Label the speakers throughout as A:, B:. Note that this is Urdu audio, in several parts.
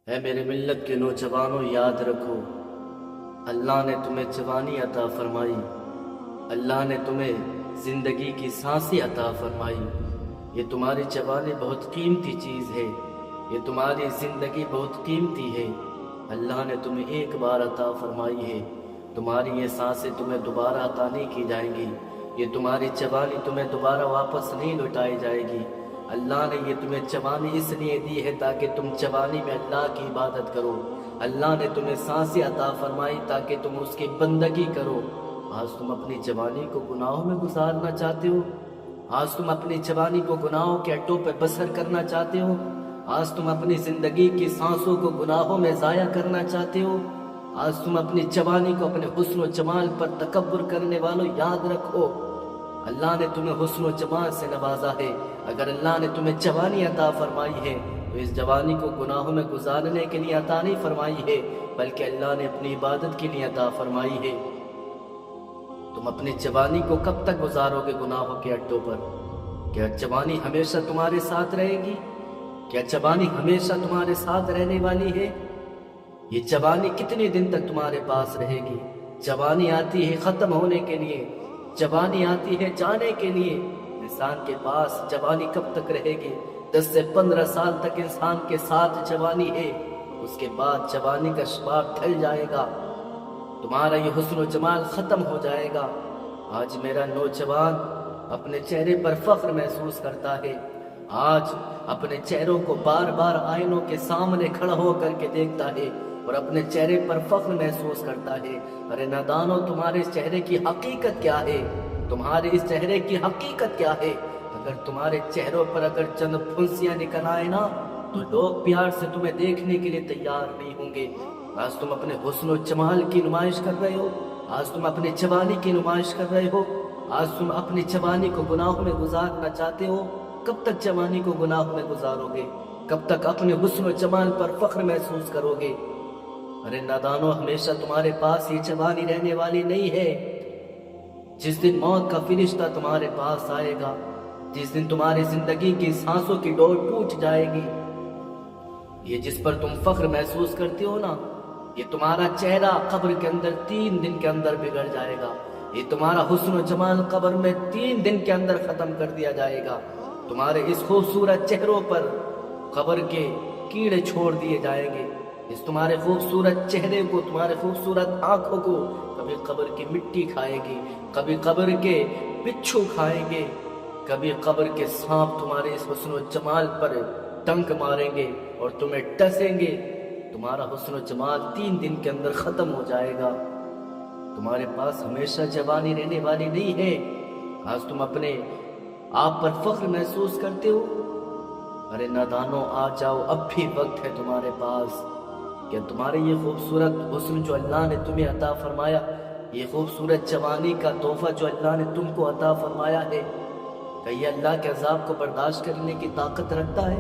A: اے میرے ملت کے نوجوانوں، یاد رکھو اللہ نے تمہیں جوانی عطا فرمائی، اللہ نے تمہیں زندگی کی سانسیں عطا فرمائی۔ یہ تمہاری جوانی بہت قیمتی چیز ہے، یہ تمہاری زندگی بہت قیمتی ہے۔ اللہ نے تمہیں ایک بار عطا فرمائی ہے، تمہاری یہ سانسیں تمہیں دوبارہ عطا نہیں کی جائیں گی، یہ تمہاری جوانی تمہیں دوبارہ واپس نہیں لوٹائی جائے گی۔ اللہ نے یہ تمہیں جوانی اس لیے دی ہے تاکہ تم جوانی میں اللہ کی عبادت کرو۔ اللہ نے تمہیں سانسیں عطا فرمائی تاکہ تم اس کی بندگی کرو۔ آج تم اپنی جوانی کو گناہوں میں گزارنا چاہتے ہو، آج تم اپنی جوانی کو گناہوں کے اڈوں پہ بسر کرنا چاہتے ہو، آج تم اپنی زندگی کی سانسوں کو گناہوں میں ضائع کرنا چاہتے ہو، آج تم اپنی جوانی کو اپنے حسن و جمال پر تکبر کرنے والوں، یاد رکھو اللہ نے تمہیں حسن و جمال سے نوازا ہے۔ اگر اللہ نے تمہیں جوانی عطا فرمائی ہے تو اس جوانی کو گناہوں میں گزارنے کے لیے عطا نہیں فرمائی ہے، بلکہ اللہ نے اپنی عبادت کے لیے عطا فرمائی ہے۔ تم اپنی جوانی کو کب تک گزارو گے گناہوں کے اڈوں پر؟ کیا جوانی ہمیشہ تمہارے ساتھ رہے گی؟ کیا جوانی ہمیشہ تمہارے ساتھ رہنے والی ہے؟ یہ جوانی کتنے دن تک تمہارے پاس رہے گی؟ جوانی آتی ہے ختم ہونے کے لیے، جوانی آتی ہے جانے کے لیے۔ انسان کے پاس جوانی کب تک رہے گی؟ 10 سے 15 سال تک انسان کے ساتھ جوانی ہے، اس کے بعد جوانی کا شباب ڈھل جائے گا، تمہارا یہ حسن و جمال ختم ہو جائے گا۔ آج میرا نوجوان اپنے چہرے پر فخر محسوس کرتا ہے، آج اپنے چہروں کو بار بار آئینوں کے سامنے کھڑا ہو کر کے دیکھتا ہے اور اپنے چہرے پر فخر محسوس کرتا ہے۔ ارے نادانو، تمہارے اس چہرے کی حقیقت کیا ہے؟ تمہارے اس چہرے کی حقیقت کیا ہے؟ اگر تمہارے چہروں پر اگر چند پھنسیاں نکل آئے نا تو لوگ پیار سے تمہیں دیکھنے کے لیے تیار نہیں ہوں گے۔ آج تم اپنے حسن و جمال کی نمائش کر رہے ہو، آج تم اپنی جوانی کی نمائش کر رہے ہو، آج تم اپنی جوانی کو گناہوں میں گزارنا چاہتے ہو۔ کب تک جوانی کو گناہوں میں گزارو گے؟ کب تک اپنے حسن و جمال پر فخر محسوس کرو گے؟ ارے نادانو، ہمیشہ تمہارے پاس یہ جوانی رہنے والی نہیں ہے۔ جس دن موت کا فرشتہ تمہارے پاس آئے گا، جس دن تمہاری زندگی کی سانسوں کی ڈور ٹوٹ جائے گی، یہ جس پر تم فخر محسوس کرتے ہو نا، یہ تمہارا چہرہ قبر کے اندر 3 دن کے اندر بگڑ جائے گا، یہ تمہارا حسن و جمال قبر میں 3 دن کے اندر ختم کر دیا جائے گا۔ تمہارے اس خوبصورت چہروں پر قبر کے کیڑے چھوڑ دیے جائیں گے، اس تمہارے خوبصورت چہرے کو، تمہارے خوبصورت آنکھوں کو کبھی قبر کی مٹی کھائے گی، کبھی قبر کے بچھو کھائیں گے، کبھی قبر کے سانپ تمہارے اس حسن و جمال پر ڈنک ماریں گے اور تمہیں ڈسیں گے۔ تمہارا حسن و جمال 3 دن کے اندر ختم ہو جائے گا۔ تمہارے پاس ہمیشہ جوانی رہنے والی نہیں ہے۔ آج تم اپنے آپ پر فخر محسوس کرتے ہو، ارے نادانو آ جاؤ، اب بھی وقت ہے تمہارے پاس۔ کہ تمہارے یہ خوبصورت حسن جو اللہ نے تمہیں عطا فرمایا، یہ خوبصورت جوانی کا تحفہ جو اللہ نے تم کو عطا فرمایا ہے، کہ یہ اللہ کے عذاب کو برداشت کرنے کی طاقت رکھتا ہے؟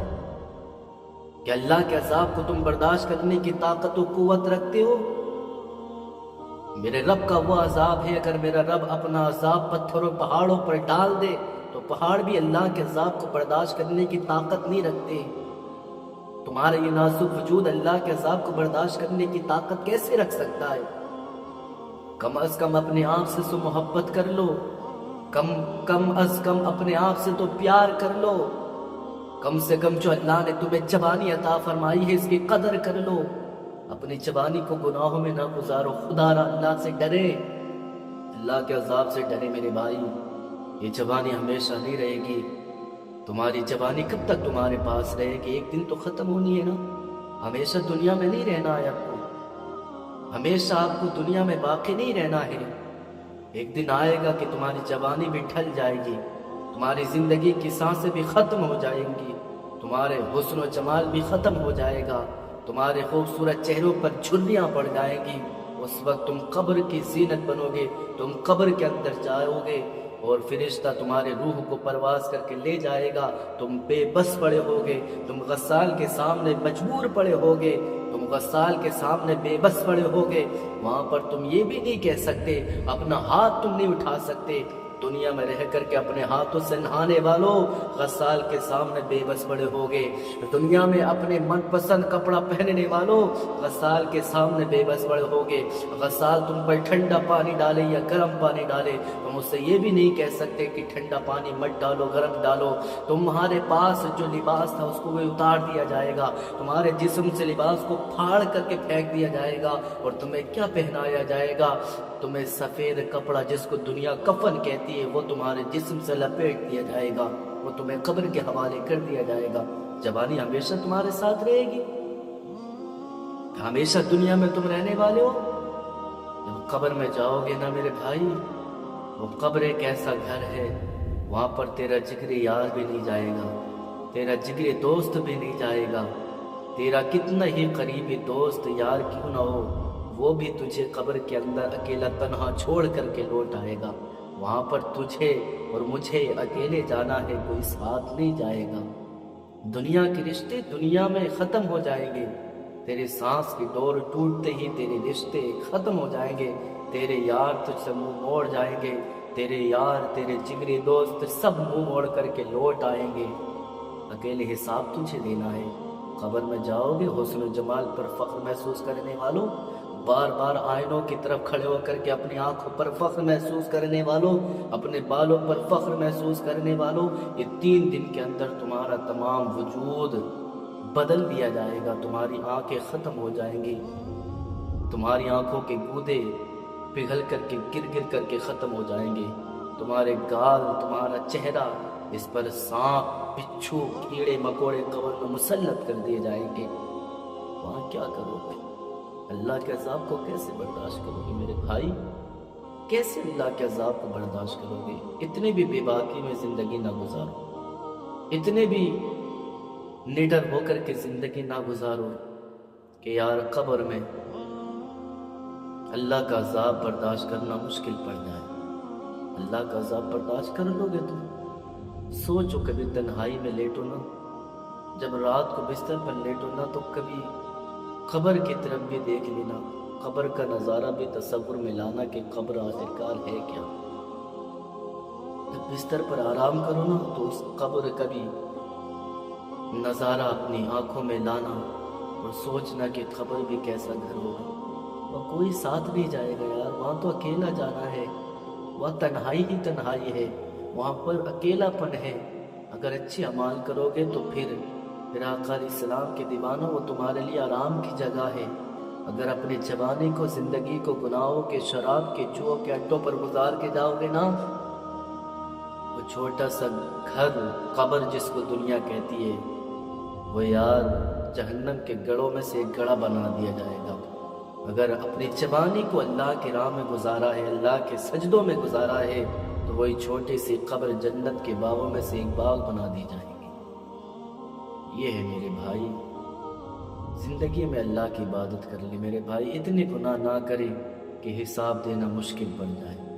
A: کہ اللہ کے عذاب کو تم برداشت کرنے کی طاقت و قوت رکھتے ہو؟ میرے رب کا وہ عذاب ہے، اگر میرا رب اپنا عذاب پتھروں پہاڑوں پر ڈال دے تو پہاڑ بھی اللہ کے عذاب کو برداشت کرنے کی طاقت نہیں رکھتے۔ تمہارا یہ نازک وجود اللہ کے عذاب کو برداشت کرنے کی طاقت کیسے رکھ سکتا ہے؟ کم از کم اپنے آپ سے تو محبت کر لو، کم از کم اپنے آپ سے تو پیار کر لو، کم سے کم جو اللہ نے تمہیں جوانی عطا فرمائی ہے اس کی قدر کر لو۔ اپنی جوانی کو گناہوں میں نہ گزارو، خدا را اللہ سے ڈرے، اللہ کے عذاب سے ڈرے میرے بھائی۔ یہ جوانی ہمیشہ نہیں رہے گی۔ تمہاری جوانی کب تک تمہارے پاس رہے گی؟ ایک دن تو ختم ہونی ہے نا۔ ہمیشہ دنیا میں نہیں رہنا ہے آپ کو، ہمیشہ آپ کو دنیا میں باقی نہیں رہنا ہے۔ ایک دن آئے گا کہ تمہاری جوانی بھی ڈھل جائے گی، تمہاری زندگی کی سانسیں بھی ختم ہو جائیں گی، تمہارے حسن و جمال بھی ختم ہو جائے گا، تمہارے خوبصورت چہروں پر جھریاں پڑ جائیں گی۔ اس وقت تم قبر کی زینت بنو گے، تم قبر کے اندر جاؤ گے اور فرشتہ تمہارے روح کو پرواز کر کے لے جائے گا۔ تم بے بس پڑے ہوگے، تم غسال کے سامنے مجبور پڑے ہوگے، تم غسال کے سامنے بے بس پڑے ہوگے۔ وہاں پر تم یہ بھی نہیں کہہ سکتے، اپنا ہاتھ تم نہیں اٹھا سکتے، دنیا میں رہ کر کے اپنے ہاتھوں سے نہانے والوں غسال کے سامنے بے بس پڑے ہوگے۔ دنیا میں اپنے من پسند کپڑا پہننے والوں غسال کے سامنے بے بس پڑے ہوگے۔ غسال تم پر ٹھنڈا پانی ڈالے یا گرم پانی ڈالے، تم اس سے یہ بھی نہیں کہہ سکتے کہ ٹھنڈا پانی مت ڈالو گرم ڈالو۔ تمہارے پاس جو لباس تھا اس کو وہ اتار دیا جائے گا، تمہارے جسم سے لباس کو پھاڑ کر کے پھینک دیا جائے گا، اور تمہیں کیا پہنایا جائے گا؟ تمہیں سفید کپڑا جس کو دنیا کفن کہتی ہے وہ تمہارے جسم سے لپیٹ دیا جائے گا، وہ تمہیں قبر کے حوالے کر دیا جائے گا۔ جوانی ہمیشہ تمہارے ساتھ رہے گی؟ ہمیشہ دنیا میں تم رہنے والے ہو؟ جب قبر میں جاؤ گے نا میرے بھائی، وہ قبر ایک ایسا گھر ہے، وہاں پر تیرا جگری یار بھی نہیں جائے گا، تیرا جگری دوست بھی نہیں جائے گا، تیرا کتنا ہی قریبی دوست یار کیوں نہ ہو وہ بھی تجھے قبر کے اندر اکیلا تنہا چھوڑ کر کے لوٹ آئے گا۔ وہاں پر تجھے اور مجھے اکیلے جانا ہے، کوئی ساتھ نہیں جائے گا۔ دنیا کے رشتے دنیا میں ختم ہو جائیں گے، تیرے سانس کی ڈور ٹوٹتے ہی تیرے رشتے ختم ہو جائیں گے، تیرے یار تجھ سے منہ موڑ جائیں گے، تیرے یار تیرے جگری دوست سب منہ موڑ کر کے لوٹ آئیں گے، اکیلے حساب تجھے دینا ہے۔ قبر میں جاؤ گے حسن و جمال پر فخر محسوس کرنے والوں، بار بار آئینوں کی طرف کھڑے ہو کر کے اپنی آنکھوں پر فخر محسوس کرنے والوں، اپنے بالوں پر فخر محسوس کرنے والوں، یہ 3 دن کے اندر تمہارا تمام وجود بدل دیا جائے گا، تمہاری آنکھیں ختم ہو جائیں گی، تمہاری آنکھوں کے گودے پگھل کر کے گر کر کے ختم ہو جائیں گے، تمہارے گال، تمہارا چہرہ، اس پر سانپ، بچھو، کیڑے مکوڑے قبر میں مسلط کر دیے جائیں گے۔ وہاں کیا کرو گے؟ اللہ کے عذاب کو کیسے برداشت کرو گے میرے بھائی؟ کیسے اللہ کے عذاب کو برداشت کرو گے؟ اتنے بھی بے باکی میں زندگی نہ گزارو، اتنے بھی نڈر ہو کر کے زندگی نہ گزارو کہ یار قبر میں اللہ کا عذاب برداشت کرنا مشکل پڑ جائے۔ اللہ کا عذاب برداشت کر لو گے تم؟ سوچو کبھی تنہائی میں لیٹو نا، جب رات کو بستر پر لیٹو نا تو کبھی قبر کی طرف بھی دیکھ لینا، قبر کا نظارہ بھی تصور میں لانا کہ قبر آخرکار ہے کیا۔ جب بستر پر آرام کرو نا تو اس قبر کا بھی نظارہ اپنی آنکھوں میں لانا اور سوچنا کہ قبر بھی کیسا گھر ہوگا۔ وہ کوئی ساتھ نہیں جائے گا یار، وہاں تو اکیلا جانا ہے، وہاں تنہائی ہی تنہائی ہے، وہاں پر اکیلا پن ہے۔ اگر اچھے اعمال کرو گے تو پھر آقا علیہ السلام کے دیوانوں وہ تمہارے لیے آرام کی جگہ ہے۔ اگر اپنی جوانی کو، زندگی کو گناہوں کے، شراب کے، جوؤ کے اڈوں پر گزار کے جاؤ گے نا، وہ چھوٹا سا گھر قبر جس کو دنیا کہتی ہے وہ یار جہنم کے گڑھوں میں سے ایک گڑھا بنا دیا جائے گا۔ اگر اپنی جوانی کو اللہ کی راہ میں گزارا ہے، اللہ کے سجدوں میں گزارا ہے، تو وہی چھوٹی سی قبر جنت کے باغوں میں سے ایک باغ بنا دی جائے گی۔ یہ ہے میرے بھائی، زندگی میں اللہ کی عبادت کر لی میرے بھائی، اتنے گناہ نہ کرے کہ حساب دینا مشکل پڑ جائے۔